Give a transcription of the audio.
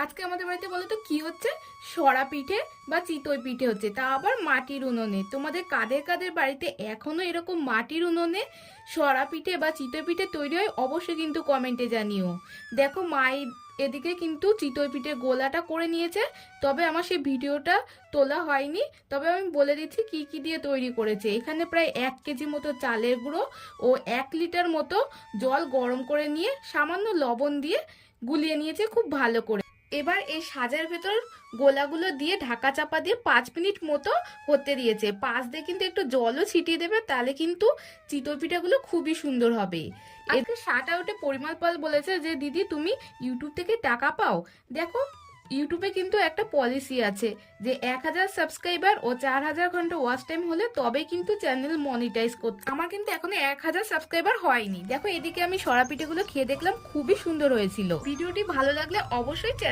আজকে আমাদের বাড়িতে বলো তো কি হচ্ছে? সরা পিঠে বা চিতই পিঠে হচ্ছে, তা আবার মাটির উনুনে। তোমাদের কাদের কাদের বাড়িতে এখনো এরকম মাটির উনুনে সরা পিঠে বা চিতই পিঠে তৈরি হয় অবশ্যই কিন্তু কমেন্টে জানিও। দেখো মাই এদিকে কিন্তু চিতই পিঠে গোলাটা করে নিয়েছে, তবে আমার সেই ভিডিওটা তোলা হয়নি। তবে আমি বলে দিচ্ছি কি কি দিয়ে তৈরি করেছে। এখানে প্রায় 1 কেজি মতো চালের গুঁড়ো ও 1 লিটার মতো জল গরম করে নিয়ে সামান্য লবণ দিয়ে গুলিয়ে নিয়েছে খুব ভালো করে। এবার এই সাজার ভেতর গোলাগুলো দিয়ে ঢাকা চাপা দিয়ে 5 মিনিট মতো হতে দিয়েছে। পাশ দিয়ে কিন্তু একটু জলও ছিটিয়ে দেবে, তাহলে কিন্তু চিতই পিঠাগুলো খুবই সুন্দর হবে। আজকে শার্ট আউটে পরিমল পাল বলেছে যে দিদি তুমি ইউটিউব থেকে টাকা পাও। দেখো, ইউটিউবে কিন্তু একটা পলিসি আছে যে 1000 সাবস্ক্রাইবার ও 4000 ঘন্টা ওয়াচ টাইম হলে তবে কিন্তু চ্যানেল মনিটাইজ করতে। আমার কিন্তু এখনো 1000 সাবস্ক্রাইবার হয়নি। দেখো এদিকে আমি সরা পিঠেগুলো খেয়ে দেখলাম, খুবই সুন্দর হয়েছিল। ভিডিওটি ভালো লাগলে অবশ্যই